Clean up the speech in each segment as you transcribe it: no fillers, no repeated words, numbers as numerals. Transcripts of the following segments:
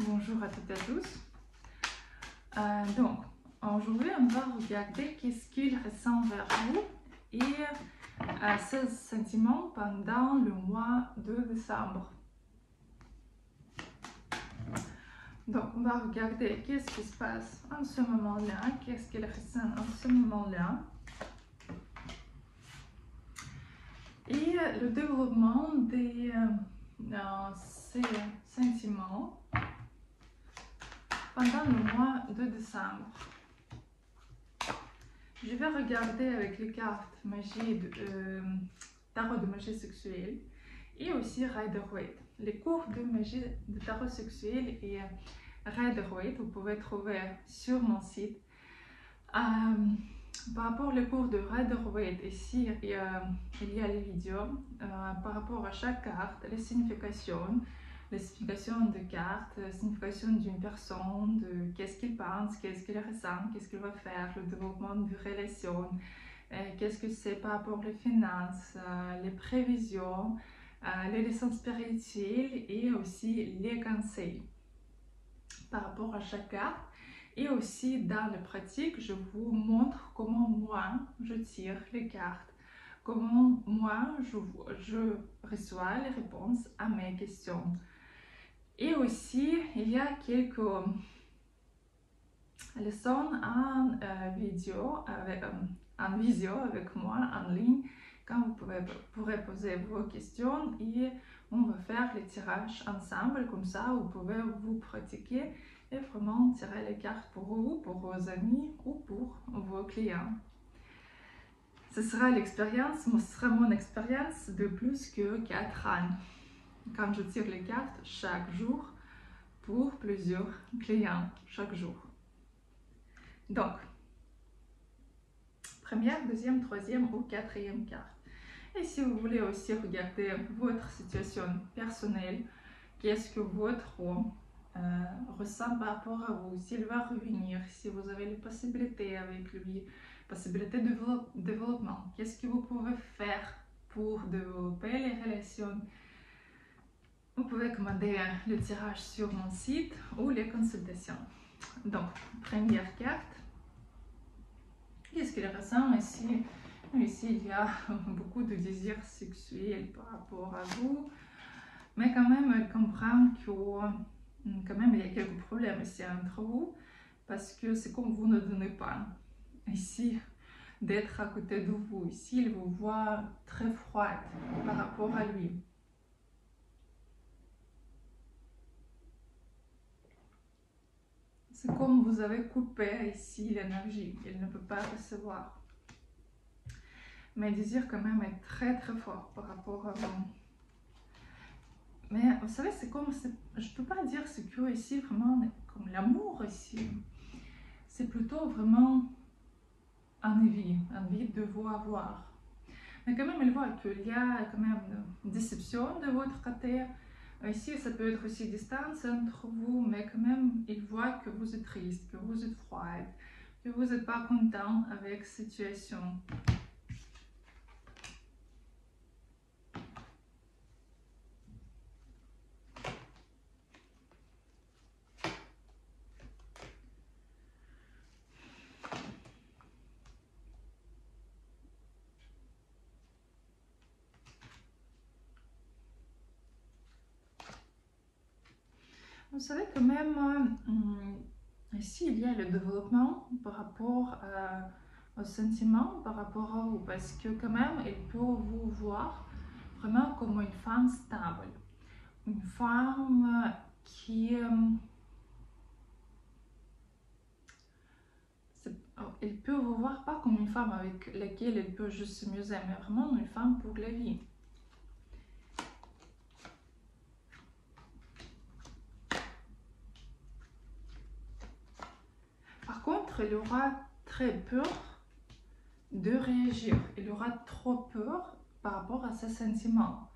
Bonjour à toutes et à tous. Donc, aujourd'hui, on va regarder qu'est-ce qu'il ressent vers vous et ses sentiments pendant le mois de décembre. Donc, on va regarder qu'est-ce qui se passe en ce moment-là, qu'est-ce qu'il ressent en ce moment-là. Et le développement de ces sentiments pendant le mois de décembre. Je vais regarder avec les cartes magie tarot de magie sexuelle et aussi Rider-Waite. Les cours de magie de tarot sexuel et Rider-Waite, vous pouvez trouver sur mon site. Par rapport aux cours de Rider-Waite, ici il y a les vidéos par rapport à chaque carte, les significations de cartes, la signification d'une personne, de qu'est-ce qu'il pense, qu'est-ce qu'il ressent, qu'est-ce qu'il va faire, le développement de relations, qu'est-ce que c'est par rapport aux finances, les prévisions, les leçons spirituelles et aussi les conseils par rapport à chaque carte. Et aussi dans la pratique, je vous montre comment moi je tire les cartes, comment moi je reçois les réponses à mes questions. Et aussi, il y a quelques leçons en vidéo avec moi en ligne, quand vous pourrez poser vos questions et on va faire les tirages ensemble, comme ça vous pouvez vous pratiquer et vraiment tirer les cartes pour vous, pour vos amis ou pour vos clients. Ce sera l'expérience, ce sera mon expérience de plus que 4 ans. Quand je tire les cartes chaque jour pour plusieurs clients chaque jour. Donc, première, deuxième, troisième ou quatrième carte. Et si vous voulez aussi regarder votre situation personnelle, qu'est-ce que votre ressent par rapport à vous, s'il va revenir, si vous avez les possibilités avec lui, possibilités de développement, qu'est-ce que vous pouvez faire pour développer les relations. Vous pouvez commander le tirage sur mon site ou les consultations. Donc, première carte. Qu'est-ce qu'il ressent ici? Ici, il y a beaucoup de désirs sexuels par rapport à vous. Mais quand même, elle comprend que quand même, il y a quelques problèmes ici entre vous. Parce que c'est comme vous ne donnez pas ici d'être à côté de vous. Ici, il vous voit très froide par rapport à lui. C'est comme vous avez coupé ici l'énergie, il ne peut pas recevoir. Mais le désir quand même est très très fort par rapport à vous. Mais vous savez, c'est comme, je ne peux pas dire ce que ici vraiment, comme l'amour ici, c'est plutôt vraiment envie de vous avoir. Mais quand même, il voit qu'il y a quand même une déception de votre côté. Ici, ça peut être aussi distance entre vous, mais quand même, il voit que vous êtes triste, que vous êtes froide, que vous n'êtes pas content avec cette situation. Vous savez quand même, ici il y a le développement par rapport aux sentiments, par rapport à vous, parce que quand même il peut vous voir vraiment comme une femme stable, une femme qui... il peut vous voir pas comme une femme avec laquelle il peut juste s'amuser, mais vraiment une femme pour la vie. Par contre, il aura très peur de réagir. Il aura trop peur par rapport à ses sentiments.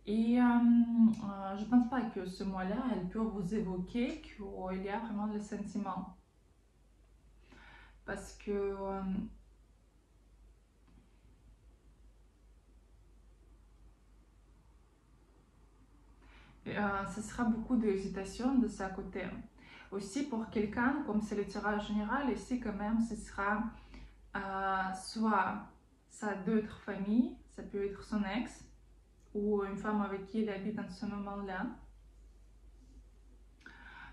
Et je ne pense pas que ce mois-là, elle peut vous évoquer qu'il y a vraiment le sentiment. Parce que ce sera beaucoup d'hésitation de sa côté. Aussi pour quelqu'un, comme c'est le tirage général, ici quand même, ce sera soit sa d'autres familles, ça peut être son ex, ou une femme avec qui il habite en ce moment-là,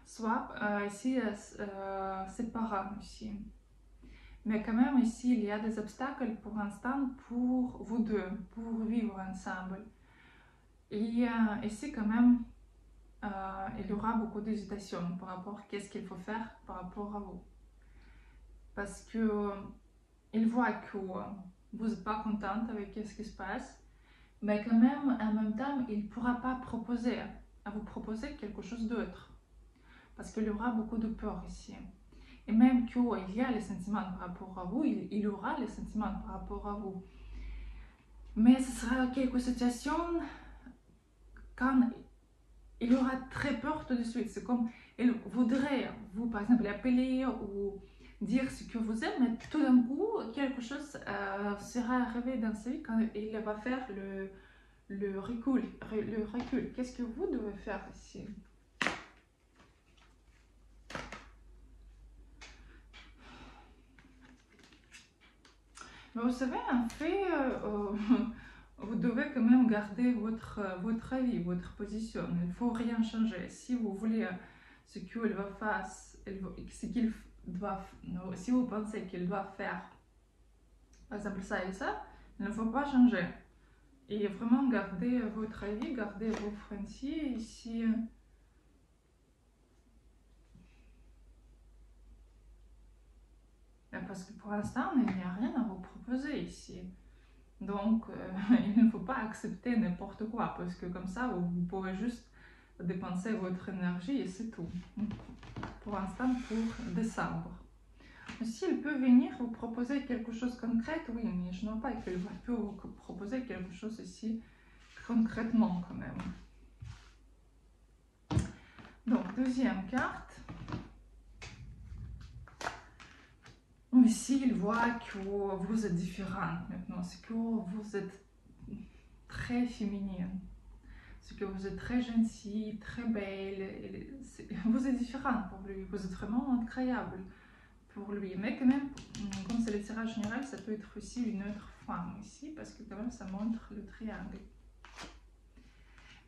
soit ici ses parents aussi. Mais quand même ici il y a des obstacles pour l'instant pour vous deux, pour vivre ensemble. Et ici quand même il y aura beaucoup d'hésitation par rapport à qu'est-ce qu'il faut faire par rapport à vous. Parce que il voit que vous n'êtes pas contente avec ce qui se passe, mais quand même en même temps il ne pourra pas vous proposer quelque chose d'autre. Parce qu'il y aura beaucoup de peur ici. Et même qu'il y a les sentiments par rapport à vous, il y aura les sentiments par rapport à vous. Mais ce sera quelques situations quand il aura très peur tout de suite. C'est comme il voudrait vous, par exemple, appeler ou dire ce que vous aimez, mais tout d'un coup, quelque chose sera arrivé dans sa vie quand il va faire le recul. Qu'est-ce que vous devez faire ici? Mais vous savez, en fait, vous devez quand même garder votre avis, votre position. Il ne faut rien changer. Si vous voulez ce qu'il va faire, ce qu'il doit, si vous pensez qu'il doit faire, par exemple ça et ça, il ne faut pas changer. Et vraiment garder votre avis, garder vos frontières ici. Parce que pour l'instant, il n'y a rien à vous proposer ici. Donc, il ne faut pas accepter n'importe quoi, parce que comme ça, vous pouvez juste dépenser votre énergie et c'est tout. Pour l'instant, pour décembre. S'il peut venir vous proposer quelque chose de concret, oui, mais je ne vois pas qu'il peut vous proposer quelque chose ici concrètement quand même. Donc, deuxième carte. Ici, il voit que vous êtes différente maintenant, c'est que vous êtes très féminine, c'est que vous êtes très gentille, très belle, vous êtes différente pour lui, vous êtes vraiment incroyable pour lui. Mais quand même, comme c'est le tirage général, ça peut être aussi une autre femme ici, parce que quand même ça montre le triangle.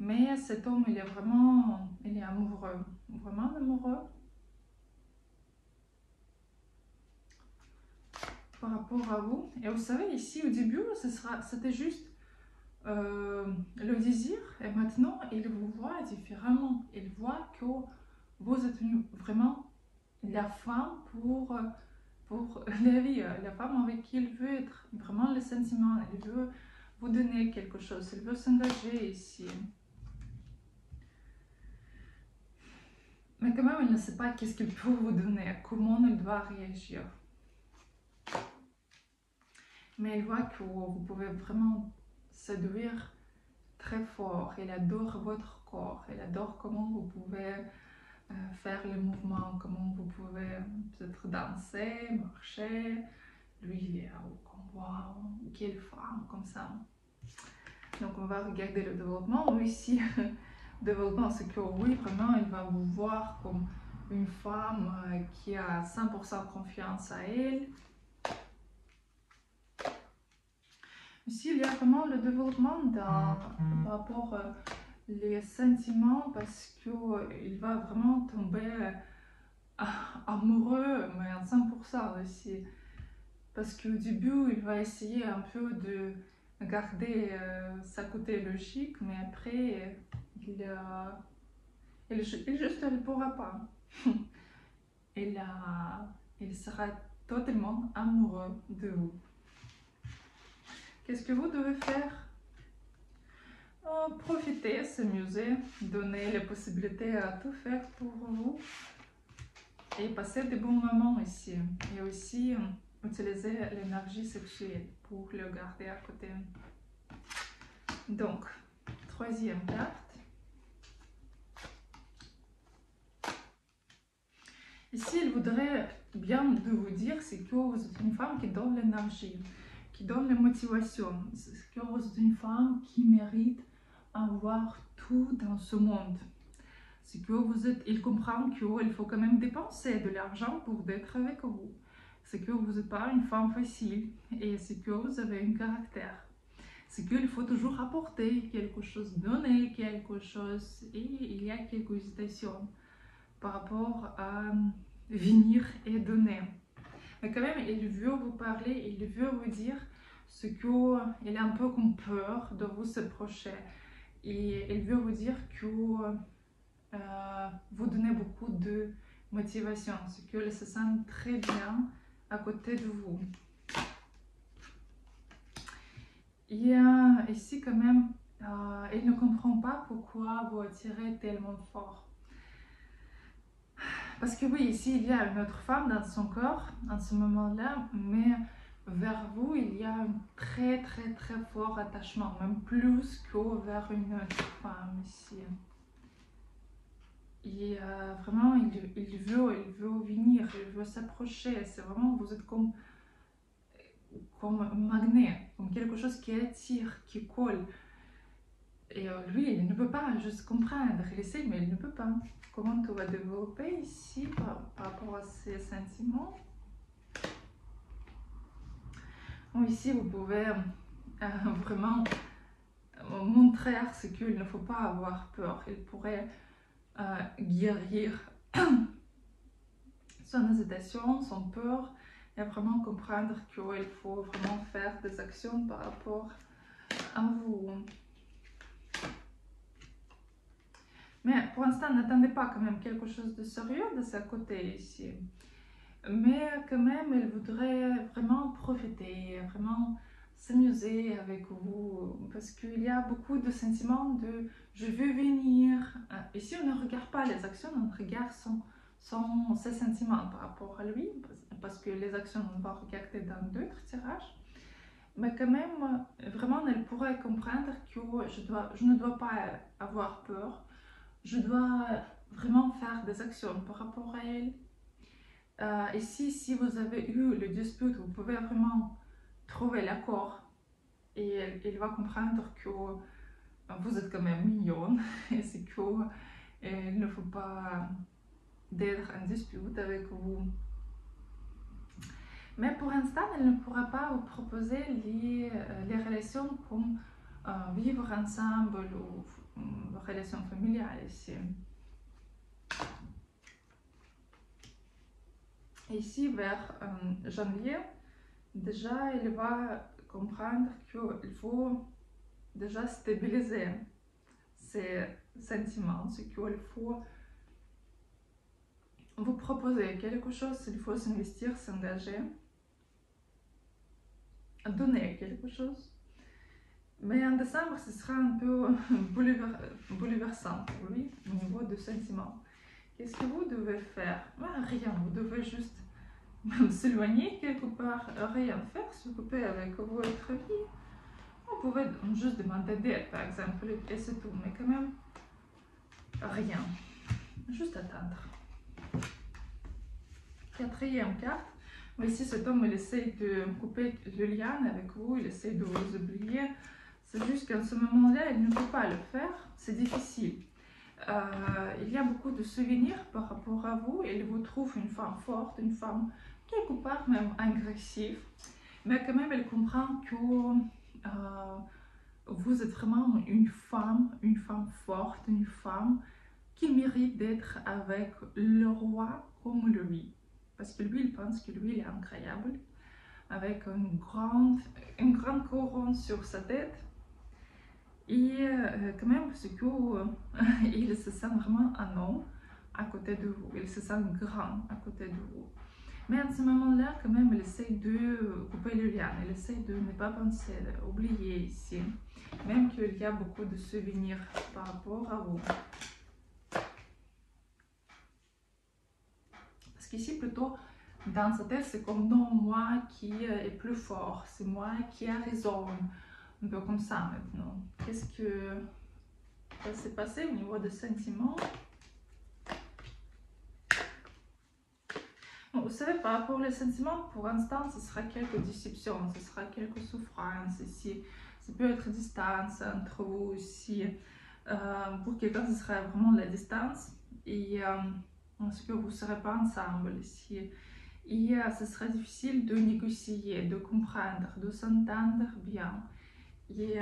Mais cet homme, il est amoureux, vraiment amoureux. Par rapport à vous. Et vous savez, ici au début, c'était juste le désir, et maintenant il vous voit différemment. Il voit que vous êtes vraiment la femme pour la vie, la femme avec qui il veut être, vraiment le sentiment. Il veut vous donner quelque chose, il veut s'engager ici. Mais quand même, il ne sait pas qu'est-ce qu'il peut vous donner, comment il doit réagir. Mais il voit que vous pouvez vraiment séduire très fort. Il adore votre corps, il adore comment vous pouvez faire les mouvements, comment vous pouvez peut-être danser, marcher. Lui, il est comme wow, quelle femme, comme ça. Donc on va regarder le développement. Ici, le développement, c'est que oui, vraiment, il va vous voir comme une femme qui a 100% confiance à elle. Ici, il y a vraiment le développement par rapport les sentiments, parce qu'il va vraiment tomber amoureux, mais à 100% aussi. Parce qu'au début, il va essayer un peu de garder sa côté logique, mais après, il juste ne pourra pas. Il sera totalement amoureux de vous. Qu'est-ce que vous devez faire? Profiter, s'amuser, donner la possibilité à tout faire pour vous et passer de bons moments ici. Et aussi utiliser l'énergie sexuelle pour le garder à côté. Donc, troisième carte. Ici, il voudrait bien de vous dire c'est que vous êtes une femme qui donne l'énergie, qui donne la motivation. C'est que vous êtes une femme qui mérite avoir tout dans ce monde. C'est que il comprend qu'il faut quand même dépenser de l'argent pour être avec vous. C'est que vous n'êtes pas une femme facile et c'est que vous avez un caractère. C'est qu'il faut toujours apporter quelque chose, donner quelque chose, et il y a quelques hésitations par rapport à venir et donner. Mais quand même, il veut vous parler, il veut vous dire ce qu'il a un peu comme peur de vous approcher. Et il veut vous dire que vous donnez beaucoup de motivation, ce qu'il se sent très bien à côté de vous. Et ici, quand même, il ne comprend pas pourquoi vous attirez tellement fort. Parce que oui, ici, il y a une autre femme dans son corps, en ce moment-là, mais vers vous, il y a un très fort attachement, même plus que vers une autre femme ici. Et vraiment, il veut venir, il veut s'approcher. C'est vraiment, vous êtes comme un magnet, comme quelque chose qui attire, qui colle. Et lui, il ne peut pas juste comprendre. Il essaie, mais il ne peut pas. Comment tu vas développer ici par rapport à ces sentiments? Bon, ici, vous pouvez vraiment montrer ce qu'il ne faut pas avoir peur. Il pourrait guérir son hésitation, son peur, et vraiment comprendre qu'il faut vraiment faire des actions par rapport à vous. Mais pour l'instant, n'attendez pas quand même quelque chose de sérieux de sa côté ici. Mais quand même, elle voudrait vraiment profiter, vraiment s'amuser avec vous, parce qu'il y a beaucoup de sentiments de « je veux venir ». Ici, on ne regarde pas les actions, on regarde ses sentiments par rapport à lui, parce que les actions, on va regarder dans d'autres tirages. Mais quand même, vraiment, elle pourrait comprendre que je ne dois pas avoir peur. Je dois vraiment faire des actions par rapport à elle. Ici, si vous avez eu le dispute, vous pouvez vraiment trouver l'accord. Et il va comprendre que vous êtes quand même mignonne. Et c'est qu'il ne faut pas d'être en dispute avec vous. Mais pour l'instant, elle ne pourra pas vous proposer les relations comme vivre ensemble ou relations familiales ici. Ici, vers janvier, déjà, il va comprendre qu'il faut déjà stabiliser ses sentiments, c'est qu'il faut vous proposer quelque chose, il faut s'investir, s'engager, donner quelque chose. Mais en décembre, ce sera un peu bouleversant pour lui au niveau de sentiments. Qu'est-ce que vous devez faire? Rien, vous devez juste s'éloigner quelque part, rien faire, s'occuper avec votre vie. Vous pouvez juste demander d'aide, par exemple, et c'est tout, mais quand même, rien. Juste attendre. Quatrième carte. Mais ici, cet homme, il essaie de couper le lien avec vous, il essaie de vous oublier. C'est juste qu'en ce moment-là, il ne peut pas le faire, c'est difficile. Il y a beaucoup de souvenirs par rapport à vous, il vous trouve une femme forte, une femme quelque part même agressive, mais quand même, elle comprend que vous êtes vraiment une femme forte, une femme qui mérite d'être avec le roi comme lui. Parce que lui, il pense que lui, il est incroyable, avec une grande couronne sur sa tête. Et quand même, c'est qu'il se sent vraiment un homme à côté de vous, il se sent grand à côté de vous. Mais à ce moment-là, quand même, il essaie de couper le lien, il essaie de ne pas penser, d'oublier ici, même qu'il y a beaucoup de souvenirs par rapport à vous. Parce qu'ici, plutôt, dans sa tête, c'est comme non, moi qui est plus fort, c'est moi qui a raison, un peu comme ça maintenant. Qu'est-ce que ça s'est passé au niveau des sentiments? Bon, vous savez, par rapport aux sentiments, pour l'instant, ce sera quelques déceptions, ce sera quelques souffrances ici. Ça peut être distance entre vous aussi. Pour quelqu'un, ce sera vraiment la distance. Et parce que vous ne serez pas ensemble ici. Et ce sera difficile de négocier, de comprendre, de s'entendre bien. Et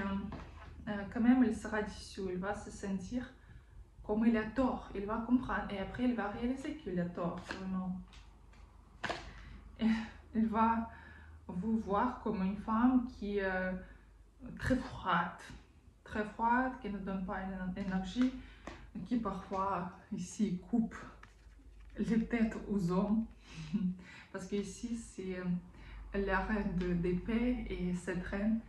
quand même, il sera déçu. Il va se sentir comme il a tort. Il va comprendre. Et après, il va réaliser qu'il a tort, vraiment. Et il va vous voir comme une femme qui est très froide, qui ne donne pas d'énergie, qui parfois ici coupe les têtes aux hommes. Parce que ici c'est la reine d'épée et cette reine,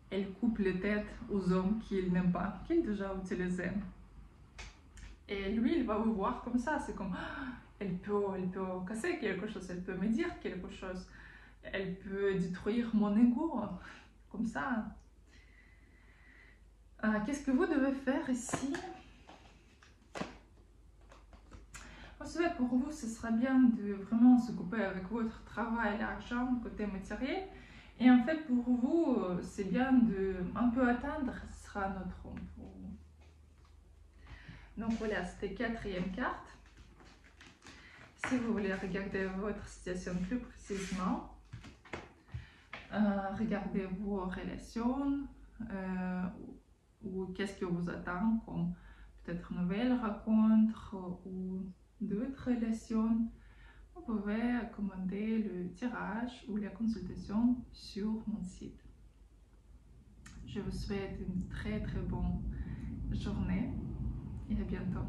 elle coupe les têtes aux hommes qu'il n'aime pas, qu'il déjà utilisé. Et lui, il va vous voir comme ça, c'est comme, elle peut casser quelque chose, elle peut me dire quelque chose, elle peut détruire mon ego, comme ça. Qu'est-ce que vous devez faire ici? Ensuite, pour vous, ce sera bien de vraiment s'occuper avec votre travail, l'argent, côté matériel. Et en fait, pour vous, c'est bien de un peu attendre, ce sera notre homme pour vous. Donc voilà, c'était quatrième carte. Si vous voulez regarder votre situation plus précisément, regardez vos relations, ou qu'est-ce que vous attend comme peut-être une nouvelle rencontre ou d'autres relations. Vous pouvez commander le tirage ou la consultation sur mon site. Je vous souhaite une très bonne journée et à bientôt.